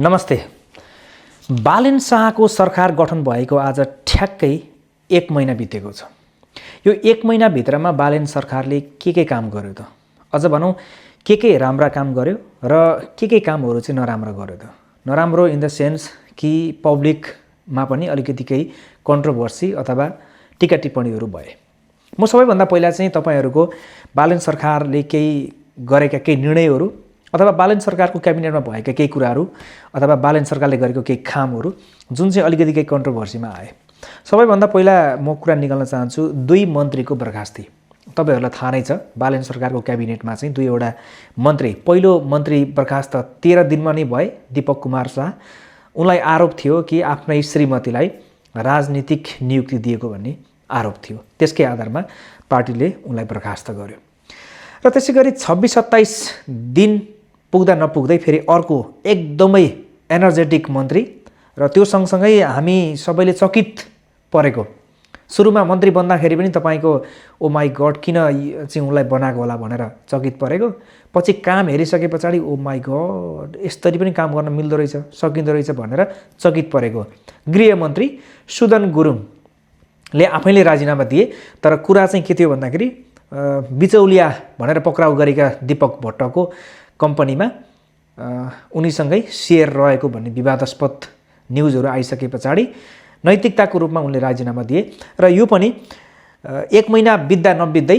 नमस्ते। बालेन शाहको सरकार गठन भएको आज ठ्याक्कै 1 महिना बितेको छ। यो 1 महिनाभित्रमा बालेन सरकारले के काम गर्यो त? अझ भनौँ के राम्रा काम गर्यो र के कामहरू चाहिँ नराम्रो गर्यो त? नराम्रो इन द सेन्स कि पब्लिकमा पनि अलिकति केही कन्ट्रोभर्सी अथवा टीका टिप्पणीहरू भए। म सबैभन्दा पहिला चाहिँ तपाईहरुको बालेन सरकारले केही गरेका केही निर्णयहरू अथवा बालेन सरकारको क्याबिनेटमा भएका केही कुराहरू अथवा बालेन सरकारले गरेको केही कामहरू जुन चाहिँ अलिकति केही कन्ट्रोभर्सीमा आए। सबैभन्दा पहिला म कुरा निकाल्न चाहन्छु 2 मन्त्रीको बर्खास्ती। तपाईहरुलाई थाहा नै छ बालेन सरकारको क्याबिनेटमा चाहिँ 2 वटा मन्त्री, पहिलो मन्त्री बर्खास्त 13 दिनमा नै भए, दीपक कुमार शाह। उनलाई आरोप थियो कि आफ्नै श्रीमतीलाई राजनीतिक नियुक्ति दिएको भन्ने आरोप थियो। त्यसकै आधारमा पार्टीले उनलाई बर्खास्त गर्यो। र त्यसैगरी 26-27 दिन पुग्दा नपुग्दै फेरि अर्को एकदमै एनर्जेटिक मन्त्री र त्यो सँगसँगै हामी सबैले चकित परेको। सुरुमा मन्त्री बन्दाखेरि पनि तपाईको ओ माई गॉड किन चाहिँ उनलाई बनाएको होला भनेर चकित परेको। पछि काम हेरिसके पछाडी ओ माई गॉड यसरी पनि काम गर्न मिल्दो रहेछ, सकिँदो रहेछ भनेर चकित परेको गृहमन्त्री सुदन गुरुङले आफैले राजीनामा दिए। तर कुरा चाहिँ के थियो भन्दाखेरि बिचौलिया भनेर पक्राउ गरेका दीपक भट्टको कम्पनीमा उनीसँगै सेयर रहेको भन्ने विवादास्पद न्युजहरू आइसके पछाडी नैतिकताको रूपमा उनले राजीनामा दिए। र यो पनि 1 महिना बित्दा नबित्दै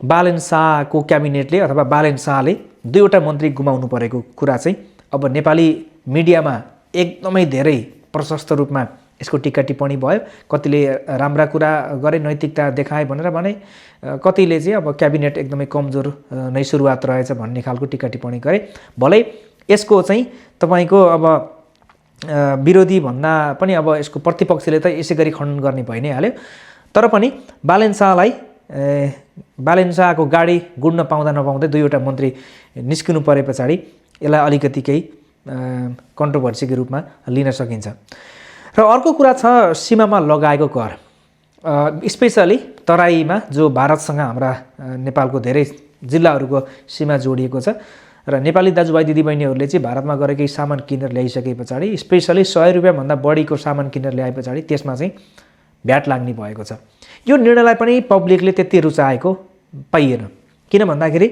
बालेन शाहको क्याबिनेटले अथवा बालेन शाहले 2 वटा मन्त्री गुमाउनु परेको कुरा चाहिँ अब नेपाली मिडियामा एकदमै धेरै प्रशस्त रूपमा यसको टीका टिप्पणी भयो। कतिले राम्रा कुरा गरे, नैतिकता देखाए भनेर भने, कतिले चाहिँ अब क्याबिनेट एकदमै कमजोर नै सुरुवात रहेछ भन्ने खालको टीका टिप्पणी गरे। भलै यसको चाहिँ तपाईको अब विरोधी भन्दा पनि अब यसको प्रतिपक्षले त यसै गरी खण्डन गर्ने भइ नै हाल्यो। तर पनि बालेन शाहको गाडी गुड्न पाउँदा नपाउँदै 2 वटा मन्त्री निस्किनु परे पछाडी यसलाई अलिकति केही कन्ट्रोभर्सीको रूपमा लिन सकिन्छ। र अर्को कुरा छ सीमामा लगाएको कर। स्पेशली तराईमा जो भारतसँग हाम्रा नेपालको धेरै जिल्लाहरूको सीमा जोडिएको छ र नेपाली दाजुभाइ दिदीबहिनीहरूले चाहिँ भारतमा गएर केही सामान किनेर ल्याइसके पछाडी स्पेशली 100 रुपैयाँ भन्दा बढीको सामान किनेर ल्याए पछाडी त्यसमा चाहिँ भ्याट लाग्ने भएको छ। यो निर्णयलाई पनि पब्लिकले त्यति रुचाएको पाइएन। किन भन्दाखेरि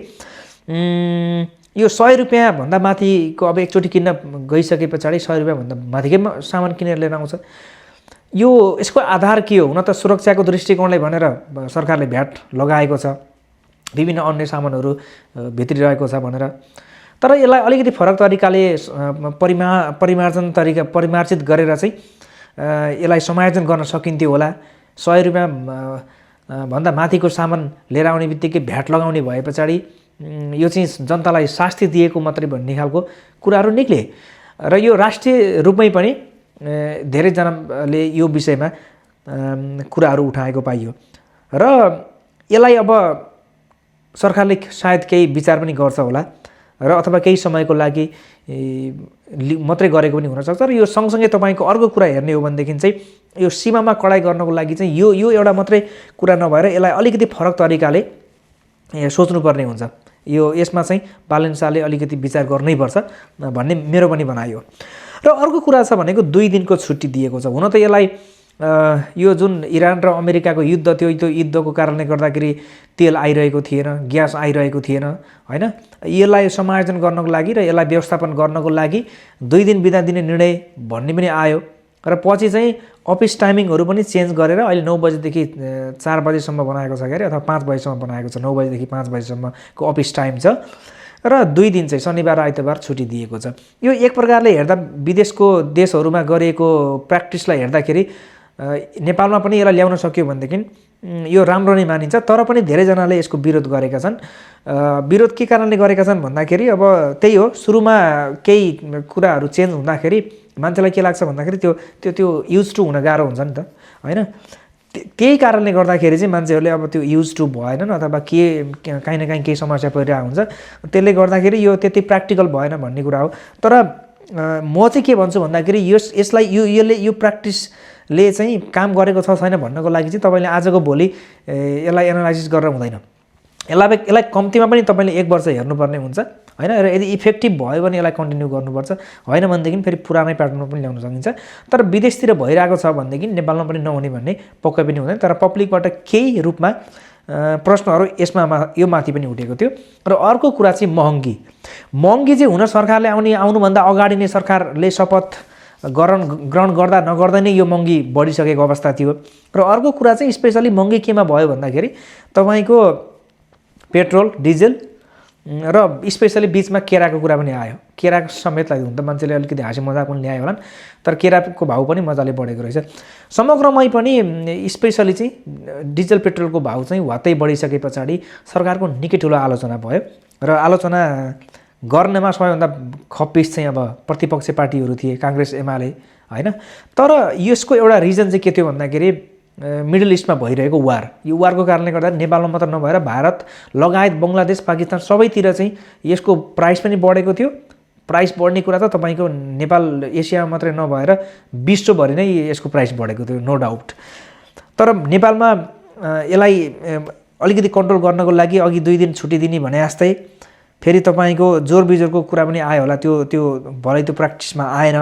यो 100 रुपैयाँ भन्दा माथिको अब एकचोटि किन्न गइसके पछाडी 100 रुपैयाँ भन्दा माथिकै सामान किनेर लिएर आउँछ। यो यसको आधार के हो? हुन त सुरक्षाको दृष्टिकोणले भनेर सरकारले भ्याट लगाएको छ, विभिन्न अन्य सामानहरू भित्रिरहेको छ भनेर। तर यसलाई अलिकति फरक तरिकाले परिमार्जित गरेर चाहिँ यसलाई समायोजन गर्न सकिन्थ्यो होला। 100 रुपैयाँ भन्दा माथिको सामान लिएर आउने बित्तिकै भ्याट लगाउने भए पछाडी यो चाहिँ जनतालाई शास्ति दिएको मात्रै भन्ने खालको कुराहरू निक्ले। र यो राष्ट्रिय रूपमै पनि धेरैजनाले यो विषयमा कुराहरू उठाएको पाइयो। र यसलाई अब सरकारले सायद केही विचार पनि गर्छ होला र अथवा केही समयको लागि मात्रै गरेको पनि हुनसक्छ। र यो सँगसँगै तपाईँको अर्को कुरा हेर्ने हो भनेदेखि चाहिँ यो सीमामा कडाई गर्नको लागि चाहिँ यो एउटा मात्रै कुरा नभएर यसलाई अलिकति फरक तरिकाले सोच्नुपर्ने हुन्छ। यसमा चाहिँ बालेन शाहले अलिकति विचार गर्नैपर्छ भन्ने मेरो पनि भनाइ हो। र अर्को कुरा छ भनेको 2 दिनको छुट्टी दिएको छ। हुन त यसलाई यो जुन इरान र अमेरिकाको युद्ध थियो, त्यो युद्धको कारणले गर्दाखेरि तेल आइरहेको थिएन, ग्यास आइरहेको थिएन हैन। यसलाई समायोजन गर्नको लागि र यसलाई व्यवस्थापन गर्नको लागि 2 दिन बिदा दिने निर्णय भन्ने पनि आयो। र पछि चाहिँ अफिस टाइमिङहरू पनि चेन्ज गरेर अहिले 9 बजेदेखि 4 बजेसम्म बनाएको छ गरे अथवा 5 बजेसम्म बनाएको छ। 9 बजेदेखि 5 बजेसम्मको अफिस टाइम छ र 2 दिन चाहिँ शनिबार र आइतबार छुट्टी दिएको छ। यो एक प्रकारले हेर्दा विदेशको देशहरूमा गरिएको प्र्याक्टिसलाई हेर्दाखेरि नेपालमा पनि यसलाई ल्याउन सक्यो भनेदेखि यो राम्रो नै मानिन्छ। तर पनि धेरैजनाले यसको विरोध गरेका छन्। विरोध के कारणले गरेका छन् भन्दाखेरि अब त्यही हो, सुरुमा केही कुराहरू चेन्ज हुँदाखेरि मान्छेलाई के लाग्छ भन्दाखेरि त्यो युज टु हुन गाह्रो हुन्छ नि त हैन। त्यही कारणले गर्दाखेरि चाहिँ मान्छेहरूले अब त्यो युज टु भएनन् अथवा काहीँ न काहीँ केही समस्या परिरहेको हुन्छ। त्यसले गर्दाखेरि यो त्यति प्र्याक्टिकल भएन भन्ने कुरा हो। तर म चाहिँ के भन्छु भन्दाखेरि यसलाई यो प्र्याक्टिसले चाहिँ काम गरेको छ छैन भन्नको लागि चाहिँ तपाईले आजको भोलि यसलाई एनालाइसिस गरेर हुँदैन। यसलाई कम्तीमा पनि तपाईँले 1 वर्ष हेर्नुपर्ने हुन्छ हैन। र यदि इफेक्टिभ भयो भने यसलाई कन्टिन्यू गर्नुपर्छ, होइन भनेदेखि फेरि पुरानै प्याटर्नमा पनि ल्याउन सकिन्छ। तर विदेशतिर भइरहेको छ भनेदेखि नेपालमा पनि नहुने भन्ने पक्कै पनि हुँदैन। तर पब्लिकबाट केही रूपमा प्रश्नहरू यो माथि पनि उठेको थियो। र अर्को कुरा चाहिँ महँगी चाहिँ हुन सरकारले आउनुभन्दा अगाडि नै सरकारले शपथ ग्रहण गर्दा नगर्दा नै यो महँगी बढिसकेको अवस्था थियो। र अर्को कुरा चाहिँ स्पेसली महँगी केमा भयो भन्दाखेरि तपाईँको पेट्रोल डिजेल र स्पेसली बिचमा केराको कुरा पनि आयो। केराको समेतलाई हुन त मान्छेले अलिकति हाँसी मजाक पनि ल्यायो होलान्, तर केराको भाउ पनि मजाले बढेको रहेछ। समग्रमै पनि स्पेसली चाहिँ डिजेल पेट्रोलको भाउ चाहिँ वात्तै बढिसके पछाडि सरकारको निकै ठुलो आलोचना भयो। र आलोचना गर्नेमा सबैभन्दा खप्पिस चाहिँ अब प्रतिपक्षी पार्टीहरू थिए, काङ्ग्रेस एमाले हैन। तर यसको एउटा रिजन चाहिँ के थियो भन्दाखेरि मिडल इस्टमा भइरहेको वार, यो वारको कारणले गर्दा नेपालमा मात्र नभएर भारत लगायत बङ्गलादेश पाकिस्तान सबैतिर चाहिँ यसको प्राइस पनि बढेको थियो। प्राइस बढ्ने कुरा त तपाईँको नेपाल एसियामा मात्रै नभएर विश्वभरि नै यसको प्राइस बढेको थियो, नो डाउट। तर नेपालमा यसलाई अलिकति कन्ट्रोल गर्नको लागि अघि 2 दिन छुट्टी दिने भने जस्तै फेरि तपाईँको जोर बिजोरको कुरा पनि आयो होला। त्यो भलै त्यो प्र्याक्टिसमा आएन।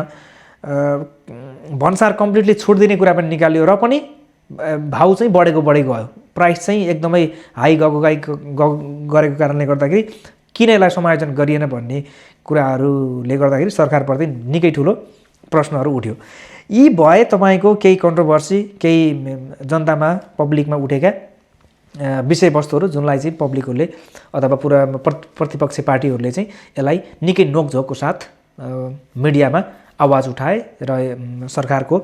भन्सार कम्प्लिटली छुट दिने कुरा पनि निकाल्यो र पनि भाउ चाहिँ बढेको गयो। प्राइस चाहिँ एकदमै हाई गरेको कारणले गर्दाखेरि किन यसलाई समायोजन गरिएन भन्ने कुराहरूले गर्दाखेरि सरकारप्रति निकै ठुलो प्रश्नहरू उठ्यो। यी भए तपाईँको केही कन्ट्रोभर्सी, केही जनतामा पब्लिकमा उठेका विषयवस्तुहरू जुनलाई चाहिँ पब्लिकहरूले अथवा पुरा प्रतिपक्षी पार्टीहरूले चाहिँ यसलाई निकै नोकझोकको साथ मिडियामा आवाज उठाए र सरकारको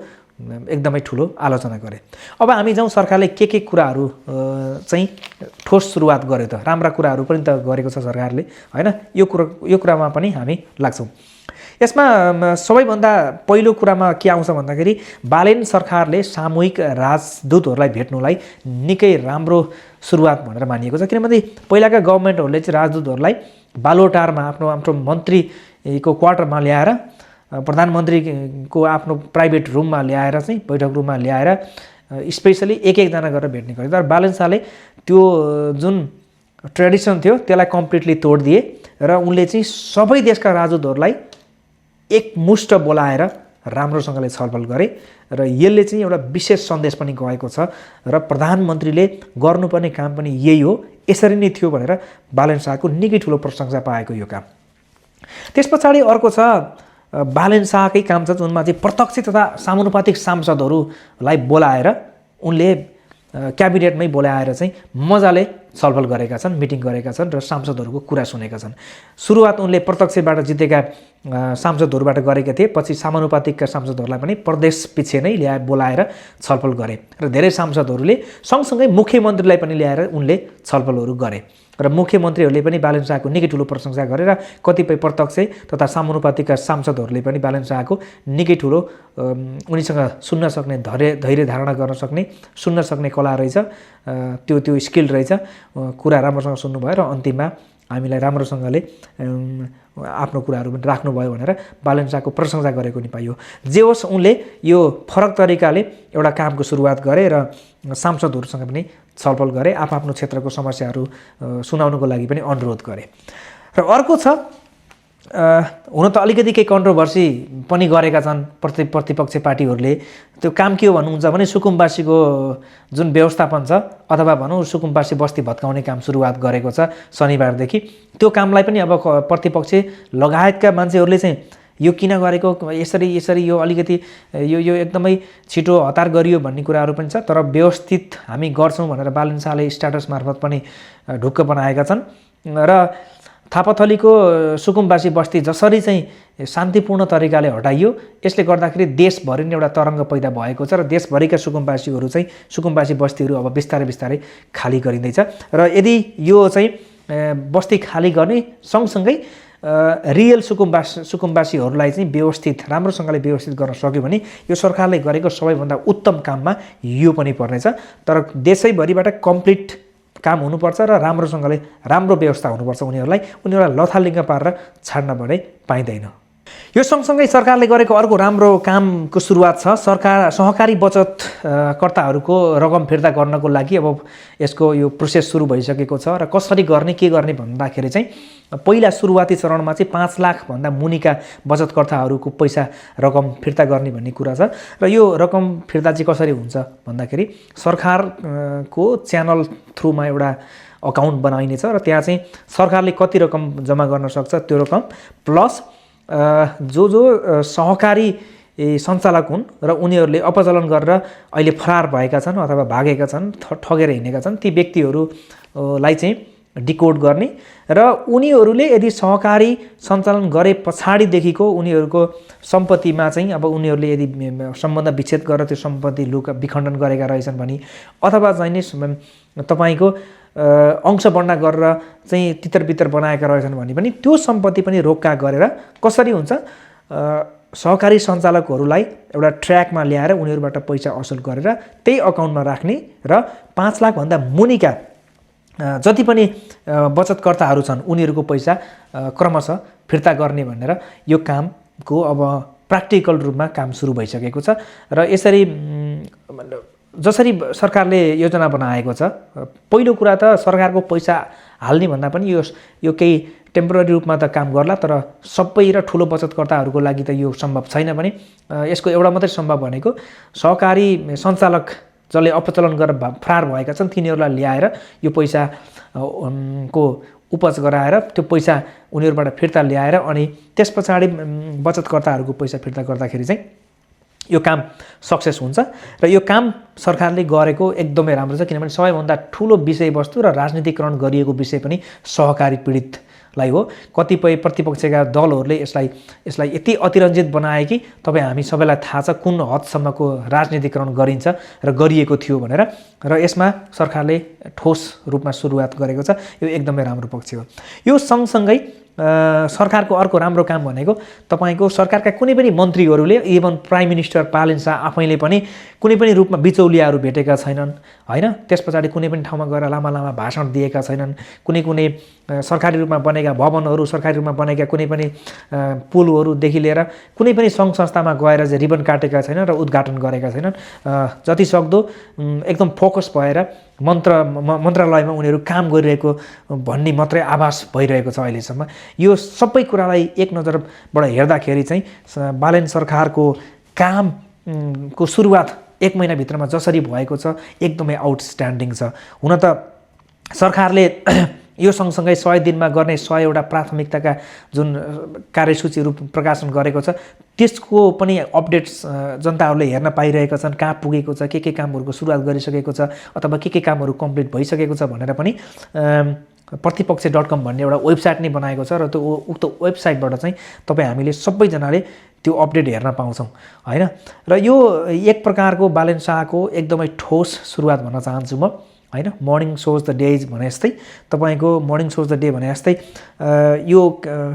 एकदमै ठुलो आलोचना गरे। अब हामी जाउँ सरकारले के कुराहरू चाहिँ ठोस सुरुवात गर्यो त, राम्रा कुराहरू पनि त गरेको छ सरकारले हैन। यो कुरामा पनि हामी लाग्छौँ। यसमा सबैभन्दा पहिलो कुरामा के आउँछ भन्दाखेरि बालेन सरकारले सामूहिक राजदूतहरूलाई भेट्नुलाई निकै राम्रो सुरुवात भनेर मानिएको छ। किनभने पहिलाका गभर्नमेन्टहरूले चाहिँ राजदूतहरूलाई बालोटारमा आफ्नो मन्त्रीको क्वार्टरमा ल्याएर, प्रधानमन्त्रीको आफ्नो प्राइभेट रुममा ल्याएर चाहिँ बैठक रुममा ल्याएर स्पेसली एकजना गरेर भेट्ने गर्यो। तर बालेन शाहले त्यो जुन ट्रेडिसन थियो त्यसलाई कम्प्लिटली तोडिदिए र उनले चाहिँ सबै देशका राजदूतहरूलाई एकमुष्ट बोलाएर राम्रोसँगले छलफल गरे र यसले चाहिँ एउटा विशेष सन्देश पनि गएको छ र प्रधानमन्त्रीले गर्नुपर्ने काम पनि यही हो, यसरी नै थियो भनेर बालेन शाहको निकै ठुलो प्रशंसा पाएको यो काम। त्यस पछाडि अर्को छ बालेन शाहकै काम छ जुनमा चाहिँ प्रत्यक्ष तथा समानुपातिक सांसदहरूलाई बोलाएर उनले क्याबिनेटमै बोलाएर चाहिँ मजाले छलफल गरेका छन्, मिटिङ गरेका छन् र सांसदहरूको कुरा सुनेका छन्। सुरुवात उनले प्रत्यक्षबाट जितेका सांसदहरूबाट गरेका थिए, पछि समानुपातिकका सांसदहरूलाई पनि प्रदेश पछि नै बोलाएर छलफल गरे र धेरै सांसदहरूले सँगसँगै मुख्यमन्त्रीलाई पनि ल्याएर उनले छलफलहरू गरे र मुख्यमन्त्रीहरूले पनि बालेन शाहको निकै ठुलो प्रशंसा गरेर कतिपय प्रत्यक्ष तथा समानुपातिकका सांसदहरूले पनि बालेन शाहको निकै ठुलो उनीसँग सुन्न सक्ने धैर्य धारणा गर्न सक्ने, सुन्न सक्ने कला रहेछ, त्यो स्किल रहेछ, कुरा राम्रोसँग सुन्नुभयो र अन्तिममा हामीलाई राम्रोसँगले आफ्नो कुराहरू पनि राख्नुभयो भनेर बालेन शाहको प्रशंसा गरेको नि पाइयो। जे होस् उनले यो फरक तरिकाले एउटा कामको सुरुवात गरे र सांसदहरूसँग पनि छलफल गरे, आफ्नो क्षेत्रको समस्याहरू सुनाउनको लागि पनि अनुरोध गरे। र अर्को छ हुन त अलिकति केही कन्ट्रोभर्सी पनि गरेका छन् प्रतिपक्षी पार्टीहरूले। त्यो काम के हो भन्नुहुन्छ भने सुकुम्बासीको जुन व्यवस्थापन छ अथवा भनौँ सुकुम्बासी बस्ती भत्काउने काम सुरुवात गरेको छ शनिबारदेखि। त्यो कामलाई पनि अब प्रतिपक्षी लगायतका मान्छेहरूले चाहिँ यो किन गरेको, यसरी यो अलिकति यो एकदमै छिटो हतार गरियो भन्ने कुराहरू पनि छ। तर व्यवस्थित हामी गर्छौँ भनेर बालेन शाहले स्ट्याटस मार्फत पनि ढुक्क बनाएका छन् र थापाथलीको सुकुम्बासी बस्ती जसरी चाहिँ शान्तिपूर्ण तरिकाले हटाइयो, यसले गर्दाखेरि देशभरि नै एउटा तरङ्ग पैदा भएको छ र देशभरिका सुकुम्बासीहरू चाहिँ सुकुम्बासी बस्तीहरू अब बिस्तारै खाली गरिँदैछ। र यदि यो चाहिँ बस्ती खाली गर्ने सँगसँगै रियल सुकुम्बासीहरूलाई चाहिँ व्यवस्थित राम्रोसँगले व्यवस्थित गर्न सक्यो भने यो सरकारले गरेको सबैभन्दा उत्तम काममा यो पनि पर्नेछ। तर देशैभरिबाट कम्प्लिट काम हुनुपर्छ र राम्रोसँगले राम्रो व्यवस्था हुनुपर्छ। उनीहरूलाई लथालिङ्ग पारेर छाड्न भने पाइँदैन। यो सँगसँगै सरकारले गरेको अर्को राम्रो कामको सुरुवात छ। सहकारी बचत कर्ताहरूको रकम फिर्ता गर्नको लागि अब यसको यो प्रोसेस सुरु भइसकेको छ र कसरी गर्ने के गर्ने भन्दाखेरि चाहिँ पहिला सुरुवाती चरणमा चाहिँ 5 लाख भन्दा मुनिका बचतकर्ताहरूको पैसा रकम फिर्ता गर्ने भन्ने कुरा छ र यो रकम फिर्ता चाहिँ कसरी हुन्छ भन्दाखेरि सरकारको च्यानल थ्रुमा एउटा अकाउन्ट बनाइनेछ र त्यहाँ चाहिँ सरकारले कति रकम जम्मा गर्न सक्छ त्यो रकम प्लस जो सहकारी सञ्चालक हुन् र उनीहरूले अपचलन गरेर अहिले फरार भएका छन् अथवा भागेका छन्, ठगेर हिँडेका छन्, ती व्यक्तिहरूलाई चाहिँ डिकोड गर्ने र उनीहरूले यदि सहकारी सञ्चालन गरे पछाडिदेखिको उनीहरूको सम्पत्तिमा चाहिँ अब उनीहरूले यदि सम्बन्ध विच्छेद गरेर त्यो सम्पत्ति विखण्डन गरेका रहेछन् भने अथवा चाहिँ तपाईँको अंश बन्डा गरेर चाहिँ तितर-बितर बनाएका रहेछन् भने पनि त्यो सम्पत्ति पनि रोक्का गरेर कसरी हुन्छ सहकारी सञ्चालकहरूलाई एउटा ट्र्याकमा ल्याएर उनीहरूबाट पैसा असुल गरेर त्यही अकाउन्टमा राख्ने र 5 लाख भन्दा मुनिका जति पनि बचतकर्ताहरू छन् उनीहरूको पैसा क्रमशः फिर्ता गर्ने भनेर यो कामको अब प्र्याक्टिकल रूपमा काम सुरु भइसकेको छ र यसरी जसरी सरकारले योजना बनाएको छ पहिलो कुरा त सरकारको पैसा हाल्ने भन्दा पनि यो केही टेम्पोररी रूपमा त काम गर्ला तर सबै र ठुलो बचतकर्ताहरूको लागि त यो सम्भव छैन भने यसको एउटा मात्रै सम्भव भनेको सहकारी सञ्चालक जसले अपचलन गरेर फरार भएका छन् तिनीहरूलाई ल्याएर यो पैसा को उपज गराएर त्यो पैसा उनीहरूबाट फिर्ता ल्याएर अनि त्यसपछि बचतकर्ताहरूको पैसा फिर्ता गर्दाखेरि चाहिँ यो काम सक्सेस हुन्छ र यो काम सरकारले गरेको एकदमै राम्रो छ किनभने सबैभन्दा ठुलो विषयवस्तु र राजनीतिकरण गरिएको विषय पनि सहकारी पीडितलाई हो। कतिपय प्रतिपक्षका दलहरूले यसलाई यति अतिरञ्जित बनाए कि तपाईँ हामी सबैलाई थाहा छ कुन हदसम्मको राजनीतिकरण गरिन्छ र गरिएको थियो भनेर र यसमा सरकारले ठोस रूपमा सुरुवात गरेको छ। यो एकदमै राम्रो पक्ष हो। यो सँगसँगै सरकारको अर्को राम्रो काम भनेको तपाईको सरकारका कुनै पनि मन्त्रीहरूले even prime minister Palin Shah आफैले पनि कुनै पनि रूपमा बिचौलियाहरू भेटेका छैनन् हैन। त्यसपछि कुनै पनि ठाउँमा गएर लामा लामा भाषण दिएका छैनन्। कुनै सरकारी रूपमा बनेका भवनहरू, सरकारी रूपमा बनेका कुनै पनि पुलहरूदेखि लिएर कुनै पनि सङ्घ संस्थामा गएर चाहिँ रिबन काटेका छैनन् र उद्घाटन गरेका छैनन्। जति सक्दो एकदम फोकस भएर मन्त्रालयमा उनीहरू काम गरिरहेको भन्ने मात्रै आभास भइरहेको छ अहिलेसम्म। यो सबै कुरालाई एक नजरबाट हेर्दाखेरि चाहिँ बालेन सरकारको कामको सुरुवात 1 महिनाभित्रमा जसरी भएको छ एकदमै आउटस्ट्यान्डिङ छ। हुन त सरकारले यो सँगसँगै 100 दिनमा गर्ने 100 प्राथमिकताका जुन कार्यसूचीहरू प्रकाशन गरेको छ त्यसको पनि अपडेट्स जनताहरूले हेर्न पाइरहेका छन्। कहाँ पुगेको छ, के कामहरूको सुरुवात गरिसकेको छ अथवा के कामहरू कम्प्लिट भइसकेको छ भनेर पनि प्रतिपक्ष.com भन्ने एउटा वेबसाइट नै बनाएको छ र त्यो उक्त वेबसाइटबाट चाहिँ तपाईँ हामीले सबैजनाले त्यो अपडेट हेर्न पाउँछौँ हैन। र यो एक प्रकारको बालेन शाहको एकदमै ठोस सुरुवात भन्न चाहन्छु म हैन। मर्निङ सोज द डेज भने जस्तै तपाईको मर्निङ सोज द डे भने जस्तै यो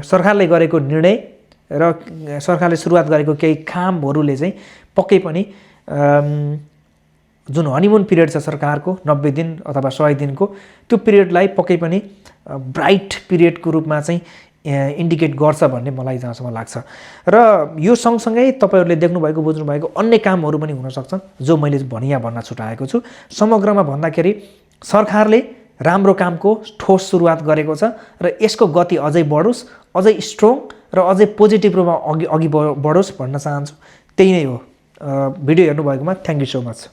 सरकारले गरेको निर्णय र सरकारले सुरुवात गरेको केही कामहरूले चाहिँ पक्कै पनि जुन हनीमुन पिरियड छ सरकारको 90 दिन अथवा 100 दिनको त्यो पिरियडलाई पक्कै पनि ब्राइट पिरियडको रूपमा चाहिँ इन्डिकेट गर्छ भन्ने मलाई जहाँसम्म लाग्छ। र यो सँगसँगै तपाईहरूले देख्नुभएको बुझ्नुभएको अन्य कामहरू पनि हुन सक्छन् जो मैले भन्न छुटाएको छु। समग्रमा भन्दाखेरि सरकारले राम्रो कामको ठोस सुरुवात गरेको छ र यसको गति अझै बढोस्, अझै स्ट्रङ र अझै पोजिटिभ रूपमा अघि बढोस् भन्न चाहन्छु। त्यही नै हो। भिडियो हेर्नुभएकोमा थ्याङ्क यू सो मच।